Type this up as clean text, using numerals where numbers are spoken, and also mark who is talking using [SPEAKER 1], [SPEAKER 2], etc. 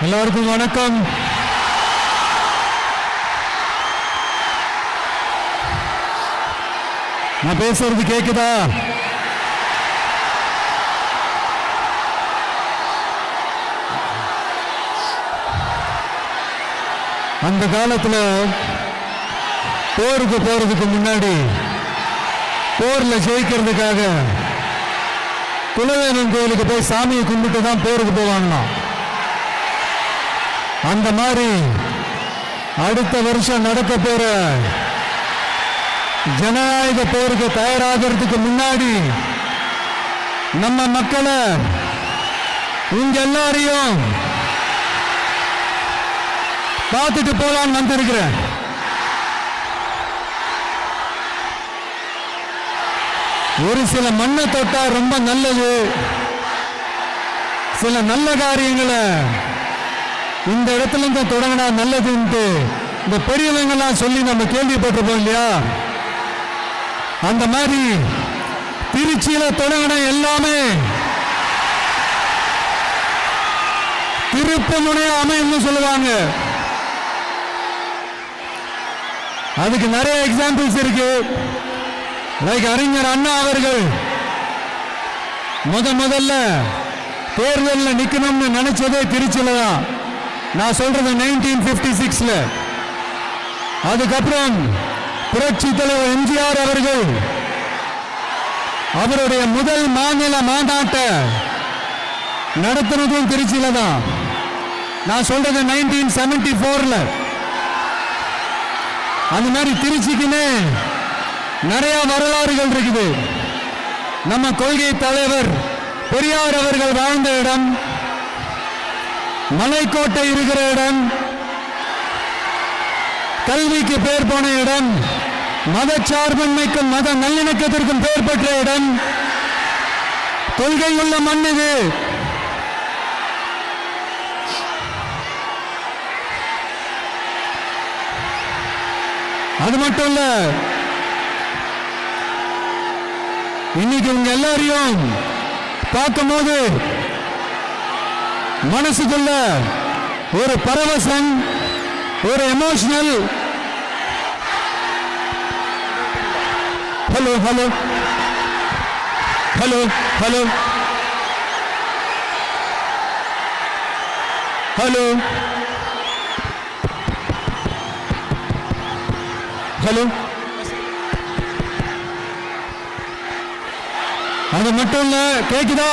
[SPEAKER 1] எல்லாருக்கும் வணக்கம். நான் பேசுறது கேக்குதா? அந்த காலத்துல போருக்கு போறதுக்கு முன்னாடி போர்ல ஜெயிக்கிறதுக்காக குலதெய்வம் கோயிலுக்கு போய் சாமியை கும்பிட்டு தான் போருக்கு போவாங்களாம். அந்த மாதிரி அடுத்த வருஷம் நடக்க போற ஜனநாயக போருக்கு தயாராகிறதுக்கு முன்னாடி நம்ம மக்களை உங்க எல்லாரையும் பார்த்துட்டு போலான்னு வந்திருக்கிறேன். ஒரு சில மண்ணை தொட்டா ரொம்ப நல்லது, சில நல்ல காரியங்களை இந்த இடத்துல இருந்து தொடங்கினா நல்லதுன்ட்டு இந்த பெரியவங்கெல்லாம் சொல்லி நம்ம கேள்விப்பட்டிருப்போம் இல்லையா? அந்த மாதிரி திருச்சியில தொடங்கின எல்லாமே திருப்பு முனையா அமையும்னு சொல்லுவாங்க. அதுக்கு நிறைய எக்ஸாம்பிள்ஸ் இருக்கு. லைக் அறிஞர் அண்ணா அவர்கள் முதல்ல தேர்தலில் நிக்கணும்னு நினைச்சதே திருச்சியில தான். நான் சொல்றது 1956ல. அதுக்கப்புறம் புரட்சி தலைவர் எம்ஜிஆர் அவர்கள் அவருடைய முதல் மாநில மாநாட்டை நடத்துனதும் திருச்சியில தான். நான் சொல்றது 1974ல. அந்த மாதிரி திருச்சிக்குன்னு நிறைய வரலாறுகள் இருக்குது. நம்ம கொள்கை தலைவர் பெரியார் அவர்கள் வாழ்ந்த இடம், மலைக்கோட்டை இருக்கிற இடம், கல்விக்கு பேர் போன இடம், மதச்சார்பின்மைக்கும் மத நல்லிணக்கத்திற்கும் பெயர் பெற்ற இடம், கொள்கை உள்ள மண் இது. அது மட்டும் இல்ல, இன்னைக்கு உங்க எல்லாரையும் பார்க்கும்போது மனசுக்குள்ள ஒரு பரவசம், ஒரு emotional. Hello hello hello hello hello hello. அது மட்டும் இல்ல, கேக்குதா?